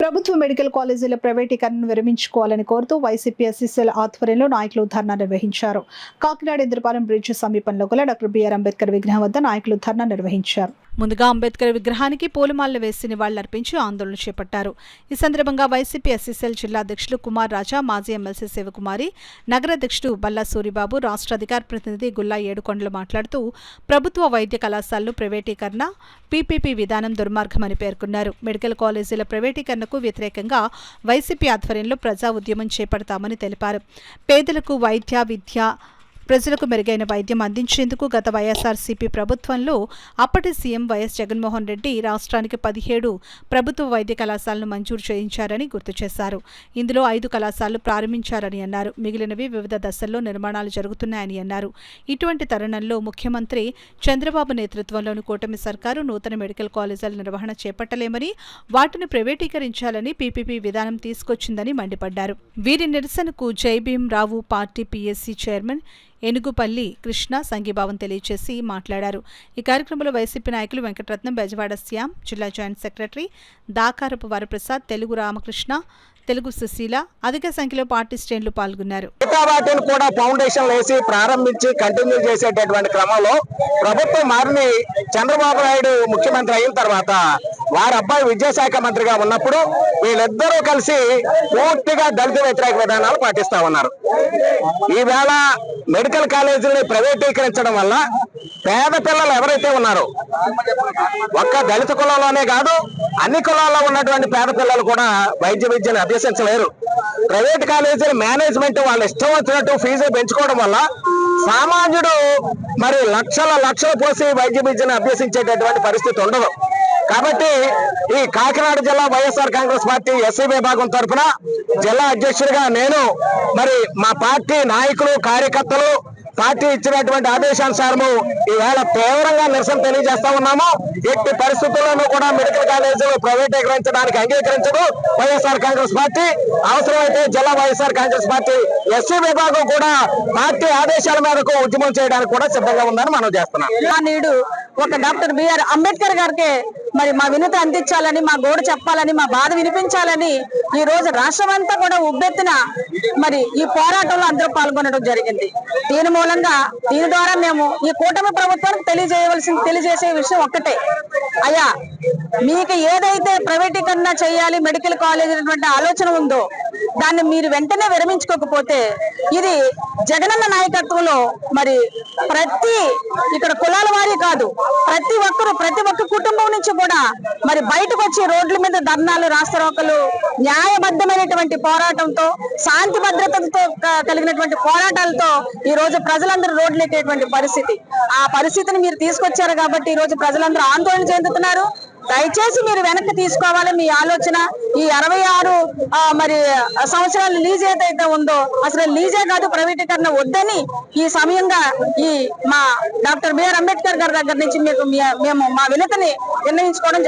ప్రభుత్వ మెడికల్ కాలేజీల ప్రైవేటీకరణను విరమించుకోవాలని కోరుతూ వైసీపీ ఎస్సీసీల ఆధ్వర్యంలో నాయకులు ధర్నా నిర్వహించారు. కాకినాడ ఇంద్రపాలెం బ్రిడ్జ్ సమీపంలో గల డాక్టర్ బిఆర్ అంబేద్కర్ విగ్రహం వద్ద నాయకులు ధర్నా నిర్వహించారు. ముందుగా అంబేద్కర్ విగ్రహానికి పూలమాలలు వేసి నివాళులర్పించి ఆందోళన చేపట్టారు. ఈ సందర్భంగా వైసీపీ ఎస్సీసీల జిల్లా అధ్యక్షులు కుమార్ రాజా, మాజీ ఎమ్మెల్సీ శివకుమారి, నగర అధ్యక్షుడు బల్లా సూరిబాబు, రాష్ట్ర అధికార ప్రతినిధి గుల్లా ఏడుకొండలు మాట్లాడుతూ ప్రభుత్వ వైద్య కళాశాలలు ప్రైవేటీకరణ, పీపీపీ విధానం దుర్మార్గమని పేర్కొన్నారు. మెడికల్ కాలేజీల ప్రైవేటీకరణకు వ్యతిరేకంగా వైసీపీ ఆధ్వర్యంలో ప్రజా ఉద్యమం చేపడతామని తెలిపారు. పేదలకు వైద్య, విద్య, ప్రజలకు మెరుగైన వైద్యం అందించేందుకు గత వైఎస్ఆర్సీపీ ప్రభుత్వంలో అప్పటి సీఎం వైఎస్ జగన్మోహన్ రెడ్డి రాష్ట్రానికి 17 ప్రభుత్వ వైద్య కళాశాలను మంజూరు చేయించారని గుర్తు చేశారు. ఇందులో 5 కళాశాలలు ప్రారంభించారని అన్నారు. మిగిలినవి వివిధ దశల్లో నిర్మాణాలు జరుగుతున్నాయని అన్నారు. ఇటువంటి తరుణంలో ముఖ్యమంత్రి చంద్రబాబు నేతృత్వంలోని కూటమి సర్కారు నూతన మెడికల్ కాలేజీల నిర్వహణ చేపట్టలేమని, వాటిని ప్రైవేటీకరించాలని పీపీపీ విధానం తీసుకొచ్చిందని మండిపడ్డారు. వీరి నిరసనకు Jaibhim Rao party PSC chairman Enugupalli Krishna సంఘీభావం తెలియజేసి మాట్లాడారు. ఈ కార్యక్రమంలో వైసీపీ నాయకులు వెంకటరత్నం, బెజవాడ శ్యామ్, జిల్లా జాయింట్ సెక్రటరీ దాకారపు వరప్రసాద్, తెలుగు రామకృష్ణ, తెలుగు సుశీల, అధిక సంఖ్యలో పార్టీ శ్రేణులు పాల్గొన్నారు. వాటిని కూడా ఫౌండేషన్ వేసి ప్రారంభించి కంటిన్యూ చేసేటటువంటి క్రమంలో ప్రభుత్వం మారిని చంద్రబాబు నాయుడు ముఖ్యమంత్రి అయిన తర్వాత వారి అబ్బాయి విద్యాశాఖ మంత్రిగా ఉన్నప్పుడు వీళ్ళిద్దరూ కలిసి పూర్తిగా దళిత వ్యతిరేక విధానాలు పాటిస్తా ఉన్నారు. ఈవేళ మెడికల్ కాలేజీని ప్రైవేటీకరించడం వల్ల పేద పిల్లలు ఎవరైతే ఉన్నారో ఒక్క దళిత కులంలోనే కాదు అన్ని కులాల్లో ఉన్నటువంటి పేద పిల్లలు కూడా వైద్య విద్యను అభ్యసించలేరు. ప్రైవేట్ కాలేజీల మేనేజ్మెంట్ వాళ్ళు ఇష్టం వచ్చినట్టు ఫీజు పెంచుకోవడం వల్ల సామాన్యుడు మరి లక్షలు పోసి వైద్య విద్యను అభ్యసించేటటువంటి పరిస్థితి ఉండదు. కాబట్టి ఈ కాకినాడ జిల్లా వైఎస్ఆర్ కాంగ్రెస్ పార్టీ ఎస్సీ విభాగం తరఫున జిల్లా అధ్యక్షుడిగా నేను మరి మా పార్టీ నాయకులు, కార్యకర్తలు పార్టీ ఇచ్చినటువంటి ఆదేశానుసారము ఈవేళ తీవ్రంగా నిరసన తెలియజేస్తా ఉన్నాము. ఎట్టి పరిస్థితుల్లోనూ కూడా మెడికల్ కాలేజీలు ప్రైవేటీకరించడానికి అంగీకరించదు వైఎస్ఆర్ కాంగ్రెస్ పార్టీ. అవసరమైతే జిల్లా వైఎస్ఆర్ కాంగ్రెస్ పార్టీ ఎస్సీ విభాగం కూడా పార్టీ ఆదేశాల మేరకు ఉద్యమం చేయడానికి కూడా సిద్ధంగా ఉందని మనం చేస్తున్నాం. నేడు ఒక డాక్టర్ బిఆర్ అంబేద్కర్ గారికి మరి మా వినతి అందించాలని, మా గోడు చెప్పాలని, మా బాధ వినిపించాలని ఈ రోజు రాష్ట్రం అంతా కూడా ఉబ్బెత్తిన మరి ఈ పోరాటంలో అందరూ పాల్గొనడం జరిగింది. దీని ద్వారా మేము ఈ కూటమి ప్రభుత్వానికి తెలియజేసే విషయం ఒక్కటే, అయ్యా మీకు ఏదైతే ప్రైవేటీకరణ చేయాలి మెడికల్ కాలేజ్ అనేటువంటి ఆలోచన ఉందో దాన్ని మీరు వెంటనే విరమించుకోకపోతే ఇది జగనన్న నాయకత్వంలో మరి ఇక్కడ కులాల వారీ కాదు ప్రతి ఒక్క కుటుంబం నుంచి కూడా మరి బయటకు వచ్చి రోడ్ల మీద ధర్నాలు, రాస్తారోకలు, న్యాయబద్ధమైనటువంటి పోరాటంతో, శాంతి భద్రతలతో కలిగినటువంటి పోరాటాలతో ఈ రోజు ప్రజలందరూ రోడ్లు ఎక్కేటువంటి పరిస్థితి. ఆ పరిస్థితిని మీరు తీసుకొచ్చారు కాబట్టి ఈ రోజు ప్రజలందరూ ఆందోళన చెందుతున్నారు. దయచేసి మీరు వెనక్కి తీసుకోవాలి మీ ఆలోచన. ఈ 66 మరి సంవత్సరాల లీజ్ ఏదైతే ఉందో అసలు లీజే కాదు, ప్రైవేటీకరణ వద్దని ఈ సమయంగా ఈ మా డాక్టర్ బిఆర్ అంబేద్కర్ గారి దగ్గర నుంచి మేము మా వినతిని నిర్ణయించుకోవడం జరుగుతుంది.